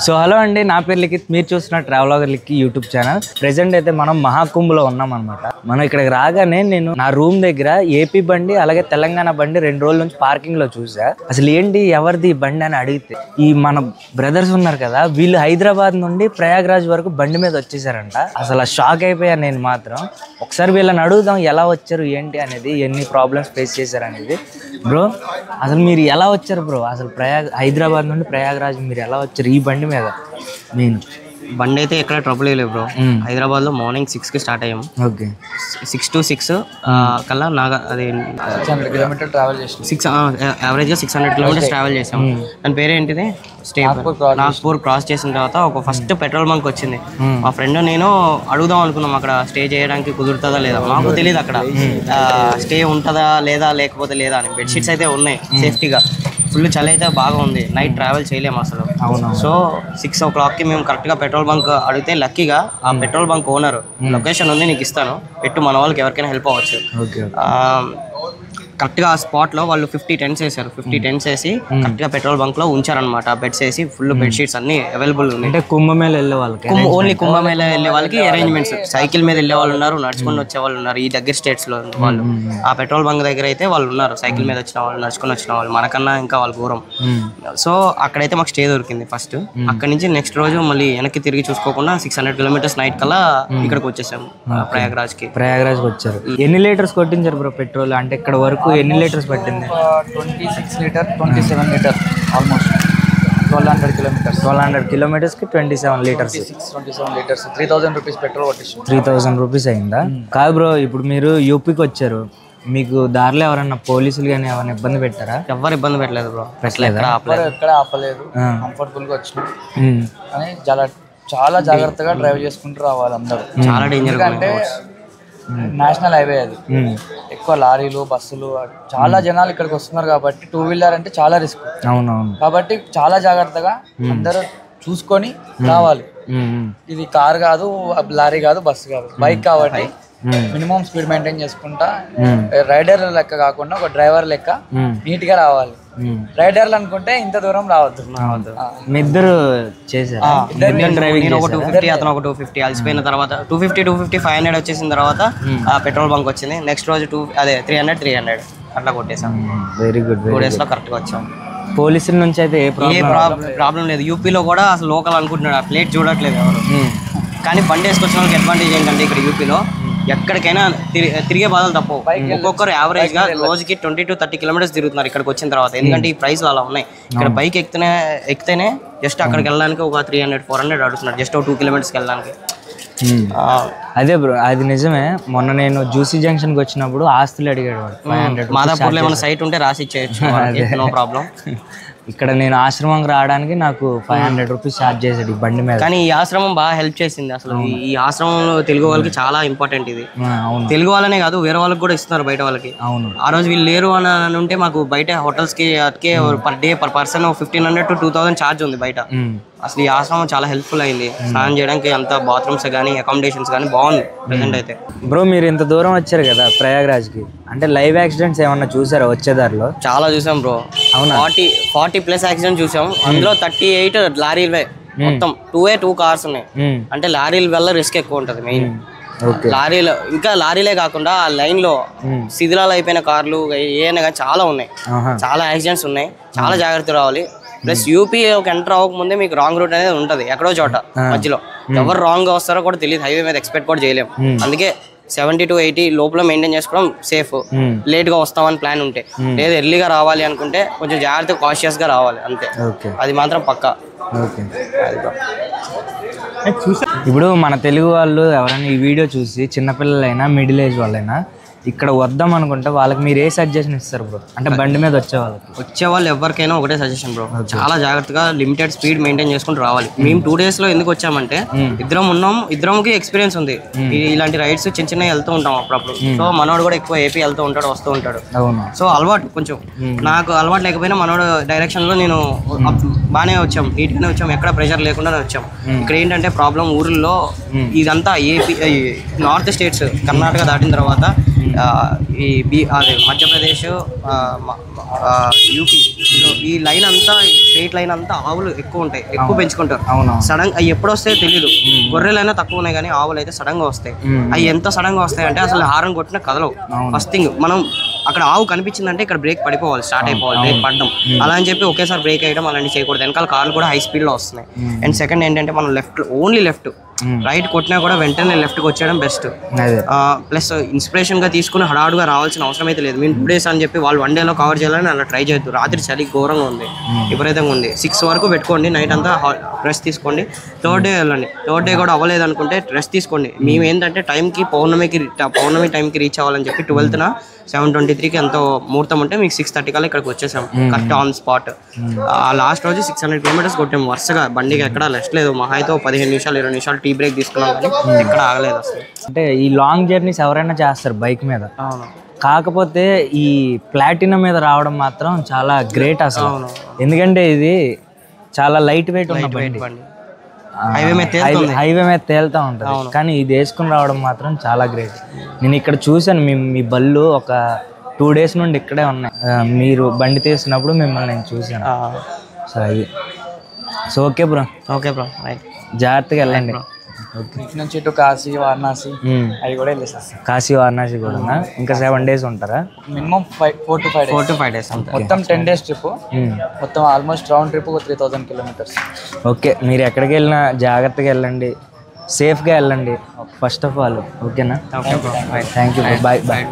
So hello అండి, నా పేరు లిఖిత్. మీరు చూస్తున్న ట్రావెలర్ లిఖి యూట్యూబ్ ఛానల్. ప్రెసెంట్ అయితే మనం మహాకుంభలో ఉన్నాం అనమాట. మనం ఇక్కడికి రాగానే నేను నా రూమ్ దగ్గర ఏపీ బండి అలాగే తెలంగాణ బండి 2 రోజుల నుంచి పార్కింగ్ లో చూసా. అసలు ఏంటి ఎవరిది ఈ బండి అని అడిగితే ఈ మన బ్రదర్స్ ఉన్నారు కదా, వీళ్ళు హైదరాబాద్ నుండి ప్రయాగ్రాజ్ వరకు బండి మీద వచ్చేసారంట. అసలు షాక్ అయిపోయాను నేను మాత్రం. ఒకసారి వీళ్ళని అడుగుదాం ఎలా వచ్చారు ఏంటి అనేది, ఎన్ని ప్రాబ్లమ్స్ ఫేస్ చేశారు అనేది. బ్రో అసలు మీరు ఎలా వచ్చారు బ్రో? అసలు హైదరాబాద్ నుండి ప్రయాగ్రాజ్ మీరు ఎలా వచ్చారు ఈ బండి మీద? మెయిన్ బండి అయితే ఎక్కడ ట్రబుల్ లేదు బ్రో. హైదరాబాద్ లో మార్నింగ్ 6 కి స్టార్ట్ అయ్యాము. ఓకే, 6 to 6 కల్లా అది 600 కిలోమీటర్లు ట్రావెల్ చేసాం. యావరేజ్ గా 600 కిలోమీటర్స్ ట్రావెల్ చేసాం. దాని పేరు ఏంటిది, నాగ్పూర్ క్రాస్ చేసిన తర్వాత ఒక ఫస్ట్ పెట్రోల్ బంక్ వచ్చింది. మా ఫ్రెండ్ నేను అడుగుదాం అనుకున్నాం అక్కడ స్టే చేయడానికి కుదురుతుందా లేదా. మాకు తెలియదు అక్కడ స్టే ఉంటుందా లేదా లేకపోతే లేదా అని. బెడ్షీట్స్ అయితే ఉన్నాయి సేఫ్టీగా. ఫుల్ చలి అయితే బాగా ఉంది, నైట్ ట్రావెల్ చేయలేము అసలు. సో 6 o'clock కి మేము కరెక్ట్గా పెట్రోల్ బంక్ అడిగితే లక్కీగా ఆ పెట్రోల్ బంక్ ఓనర్ లొకేషన్ ఉంది నీకు ఇస్తాను పెట్టు, మన వాళ్ళకి ఎవరికైనా హెల్ప్ అవ్వచ్చు. కరెక్ట్గా ఆ స్పాట్లో వాళ్ళు 50 టెంట్స్ వేసారు. 50 టెంట్స్ వేసి కరెక్ట్గా పెట్రోల్ బంక్ లో ఉంచారనమాట. బెడ్స్ వేసి ఫుల్ బెడ్షీట్స్ అన్ని అవైలబుల్ ఉన్నాయి. అంటే కుంభమేళ వెళ్ళే వాళ్ళకి, ఓన్లీ కుంభమేళ వెళ్ళే వాళ్ళకి అరేంజ్మెంట్స్. సైకిల్ మీద వెళ్ళే వాళ్ళు ఉన్నారు, నడుచుకుని వచ్చే వాళ్ళు ఉన్నారు. ఈ దగ్గర స్టేట్స్ లో వాళ్ళు ఆ పెట్రోల్ బంక్ దగ్గర అయితే వాళ్ళు ఉన్నారు, సైకిల్ మీద వచ్చిన వాళ్ళు, నడుచుకుని వచ్చిన వాళ్ళు. మనకన్నా ఇంకా వాళ్ళు దూరం. సో అక్కడైతే మాకు స్టే దొరికింది ఫస్ట్. అక్కడ నుంచి నెక్స్ట్ రోజు మళ్ళీ వెనక్కి తిరిగి చూసుకోకుండా 600 కిలోమీటర్స్ నైట్ కల్లా ఇక్కడికి వచ్చేసాము ప్రయాగ్రాజ్ వచ్చారు. ఎన్ని లీటర్స్ కొట్టించారు బ్రో పెట్రోల్? అంటే ఇక్కడ వరకు ఎన్ని లీటర్స్ పట్టింది? 26 లీటర్ 27 లీటర్ ఆల్మోస్ట్ 1200 కిలోమీటర్స్ కి 27 లీటర్స్. 27 లీటర్స్ 3000 రూపీస్ పెట్రోల్ కొట్టేసి 3000 రూపీస్ అయిందా? కాదు బ్రో, ఇప్పుడు మీరు యూపీకి వచ్చారు, మీకు దారిలో ఎవరన్నా పోలీసులు కానీ ఎవరైనా ఇబ్బంది పెట్టారా? ఎవరు ఇబ్బంది పెట్టలేదు బ్రో. ఎక్కడ ఆపలేదు, కంఫర్టబుల్ గా వచ్చినాం. కానీ చాలా జాగ్రత్తగా డ్రైవ్ చేసుకుంటూ రావాలి అందరూ. చాలా డేంజర్ అంటే నేషనల్ హైవే అది, ఎక్కువ లారీలు బస్సులు చాలా జనాలు ఇక్కడికి వస్తున్నారు కాబట్టి 2 వీలర్ అంటే చాలా రిస్క్. అవునవును, కాబట్టి చాలా జాగ్రత్తగా అందరూ చూసుకొని రావాలి. ఇది కార్ కాదు, లారీ కాదు, బస్సు కాదు, బైక్ కాబట్టి మినిమం స్పీడ్ మెయింటైన్ చేసుకుంటా రైడర్ లెక్క కాకుండా ఒక డ్రైవర్ లెక్క నీట్ గా రావాలి. రైడర్లు అనుకుంటే ఇంత దూరం రావద్దు. మీ ఇద్దరు చేశారు డ్రైవింగ్. ఒక 250 అతను ఒక 250 అలసిపోయిన తర్వాత 250 500 వచ్చేసిన తర్వాత పెట్రోల్ బంక్ వచ్చింది. నెక్స్ట్ రోజు 300 అట్లా కొట్టేసాం. Very good. 2 days లో కరెక్ట్ గా వచ్చాం. పోలీసుల నుంచి అయితే ఏ ప్రాబ్లం లేదు. యూపీలో కూడా అసలు లోకల్ అనుకుంటున్నాడు, ఆ ప్లేట్ చూడట్లేదు ఎవరు. కానీ బండి వేసుకొచ్చిన వాళ్ళకి అడ్వాంటేజ్ ఏంటంటే ఇక్కడ యూపీలో ఎక్కడికైనా తిరిగే బాధలు తప్పవు. ఒక్కొక్కరు యావరేజ్ గా రోజుకి 20 to 30 కిలోమీటర్స్ తిరుగుతున్నారు ఇక్కడికి వచ్చిన తర్వాత. ఎందుకంటే ఈ ప్రైస్లు అలా ఉన్నాయి. ఇక్కడ బైక్ ఎక్కితేనే జస్ట్ అక్కడికి వెళ్ళడానికి ఒక 300-400 అడుగుతున్నారు, జస్ట్ 2 kilometers వెళ్ళడానికి. అదే బ్రో, అది నిజమే. మొన్న నేను జూసీ జంక్షన్ కి వచ్చినప్పుడు ఆస్తులు అడిగాడు వాడు 500. మాదాపూర్లో ఏమైనా సైట్ ఉంటే రాసి ఇచ్చేయచ్చు, నో ప్రాబ్లం. ఇక్కడ నేను ఆశ్రమంకి రావడానికి నాకు 500 రూపీస్ ఛార్జ్ చేశాడు ఈ బండి మీద. కానీ ఈ ఆశ్రమం బాగా హెల్ప్ చేసింది. అసలు ఈ ఆశ్రమంలో తెలుగు వాళ్ళకి చాలా ఇంపార్టెంట్ ఇది. తెలుగు వాళ్ళనే కాదు, వేరే వాళ్ళకి కూడా ఇస్తున్నారు బయట వాళ్ళకి. అవును, ఆ రోజు వీళ్ళు లేరు అని ఉంటే మాకు బయట హోటల్స్ కి per day per person 1500 to 2000 charge ఉంది బయట. అసలు ఈ ఆశ్రమం చాలా హెల్ప్ఫుల్ అయింది. స్నానం చేయడానికి అంత బాత్రూమ్స్ కానీ అకామిడేషన్స్ కానీ బాగుంది ప్రెసెంట్ అయితే. బ్రో మీరు ఇంత దూరం వచ్చారు కదా ప్రయాగ్రాజ్ కి, అంటే లైవ్ యాక్సిడెంట్స్ ఏమన్నా చూసారా వచ్చేదారిలో? చాలా చూసాం బ్రో. అవునా, 40+ యాక్సిడెంట్ చూసాం. అందులో 38 లారీలే, మొత్తం 2 కార్స్ ఉన్నాయి. అంటే లారీల వల్ల రిస్క్ ఎక్కువ ఉంటుంది మెయిన్. లారీలు ఇంకా లారీలే కాకుండా ఆ లైన్ లో శిథిలాలు అయిపోయిన కార్లు ఏమైనా కానీ చాలా ఉన్నాయి. చాలా యాక్సిడెంట్స్ ఉన్నాయి, చాలా జాగ్రత్త రావాలి. ప్లస్ యూపీ ఒక ఎంటర్ అవ్వకముందే మీకు రాంగ్ రూట్ అనేది ఉంటది ఎక్కడో చోట మధ్యలో. ఎవరు రాంగ్ గా వస్తారో కూడా తెలియదు, హైవే మీద ఎక్స్పెక్ట్ కూడా చేయలేము. అందుకే 70 to 80 లోపల మెయింటైన్ చేసుకోవడం సేఫ్. లేట్ గా వస్తామని ప్లాన్ ఉంటే, లేదా ఎర్లీగా రావాలి అనుకుంటే కొంచెం జాగ్రత్తగా కాషియస్ గా రావాలి అంతే. అది మాత్రం పక్కా. ఇప్పుడు మన తెలుగు వాళ్ళు ఎవరైనా ఈ వీడియో చూసి చిన్నపిల్లలైనా మిడిల్ ఏజ్ వాళ్ళైనా ఇక్కడ వద్దాం అనుకుంటే వాళ్ళకి మీరు ఏ సజెషన్ ఇస్తారు బ్రో? అంటే బండి మీద వచ్చే వాళ్ళు ఎవరికైనా ఒకటే సజెషన్ బ్రో, చాలా జాగ్రత్తగా లిమిటెడ్ స్పీడ్ మెయింటైన్ చేసుకుంటూ రావాలి. మేము 2 days లో ఎందుకు వచ్చామంటే ఇద్దరం ఉన్నాం, ఇద్దరంకి ఎక్స్పీరియన్స్ ఉంది. ఇలాంటి రైడ్స్ చిన్న వెళ్తూ ఉంటాం అప్పుడప్పుడు. సో మనోడు కూడా ఎక్కువ ఏపీ వెళ్తూ ఉంటాడు, వస్తూ ఉంటాడు. సో అలవాటు కొంచెం, నాకు అలవాటు లేకపోయినా మనోడు డైరెక్షన్ లో నేను బాగానే వచ్చాం, నీట్ గానే వచ్చాం, ఎక్కడ ప్రెషర్ లేకుండానే వచ్చాం. ఇక్కడ ఏంటంటే ప్రాబ్లం ఊర్లో ఇదంతా ఏపీ నార్త్ స్టేట్స్, కర్ణాటక దాటిన తర్వాత అదే మధ్యప్రదేశ్, యూపీ, ఈ లైన్ అంతా స్ట్రైట్ లైన్ అంతా ఆవులు ఎక్కువ ఉంటాయి, ఎక్కువ పెంచుకుంటారు. సడన్ అవి ఎప్పుడు వస్తాయో తెలియదు. గొర్రెలైనా తక్కువ ఉన్నాయి కానీ ఆవులు అయితే సడన్ గా వస్తాయి. అవి ఎంత సడన్ గా వస్తాయి అంటే అసలు హారం కొట్టినా కదలవు. ఫస్ట్ థింగ్ మనం అక్కడ ఆవు కనిపించిందంటే ఇక్కడ బ్రేక్ పడిపోవాలి, స్టార్ట్ అయిపోవాలి, బ్రేక్ పడడం. అలా అని చెప్పి ఒకేసారి బ్రేక్ వేయడం అలాంటి చేయకూడదు. వెనకాల కార్లు కూడా హై స్పీడ్ లో వస్తున్నాయి. అండ్ సెకండ్ ఏంటంటే మనం ఓన్లీ లెఫ్ట్ రైట్ కొట్టినా కూడా వెంటనే లెఫ్ట్కి వచ్చేయడం బెస్ట్. ప్లస్ ఇన్స్పిరేషన్ గా తీసుకుని హడావుడిగా రావాల్సిన అవసరం అయితే లేదు. మేము 2 days అని చెప్పి వాళ్ళు 1 day కవర్ చేయాలని అలా ట్రై చేయొద్దు. రాత్రి చలి ఘోరంగా ఉంది, విపరీతంగా ఉంది. 6 వరకు పెట్టుకోండి, నైట్ అంతా రెస్ట్ తీసుకోండి. 3rd day వెళ్ళండి. 3rd day కూడా అవ్వలేదు అనుకుంటే రెస్ట్ తీసుకోండి. మేము ఏంటంటే టైంకి పౌర్ణమి టైంకి రీచ్ అవ్వాలని చెప్పి 12th 7:23కి ఎంతో ముహూర్తం ఉంటే మీకు 6:30 కల్లా ఇక్కడికి వచ్చేసాం, కరెక్ట్ ఆన్ స్పాట్. ఆ లాస్ట్ రోజు 600 kilometers కొట్టాము వరుసగా. బండికి ఎక్కడా రెస్ట్ లేదు. మహా అయితే 15 నిమిషాలు 20 నిమిషాలు టీ బ్రేక్ తీసుకున్నాం కానీ ఎక్కడ ఆగలేదు అసలు. అంటే ఈ లాంగ్ జర్నీస్ ఎవరైనా చేస్తారు బైక్ మీద, కాకపోతే ఈ ప్లాటినం మీద రావడం మాత్రం చాలా గ్రేట్ అసలు. ఎందుకంటే ఇది చాలా లైట్ వెయిట్ ఉన్న బండి, హైవే మీద తేలుతా ఉంటుంది. కానీ ఇది వేసుకుని రావడం మాత్రం చాలా గ్రేట్. నేను ఇక్కడ చూసాను మీ బళ్ళు ఒక 2 days నుండి ఇక్కడే ఉన్నాయి. మీరు బండి తీసినప్పుడు మిమ్మల్ని నేను చూసాను. సో అది ఓకే బ్రో, జాగ్రత్తగా వెళ్ళండి. ఇటు నుంచి ఇటు కాశీ, వారణాసి అవి కూడా వెళ్ళేసేస్తాం. కాశీ, వారణాసి కూడా ఇంకా 7 days ఉంటారా? Minimum 4 to 5 days. మొత్తం 10 days ట్రిప్. మొత్తం almost round trip 3000 kilometers. Okay, మీరు ఎక్కడికి వెళ్ళినా జాగ్రత్తగా వెళ్ళండి, సేఫ్గా వెళ్ళండి ఫస్ట్ ఆఫ్ ఆల్. ఓకేనా? Thank you, bye bye.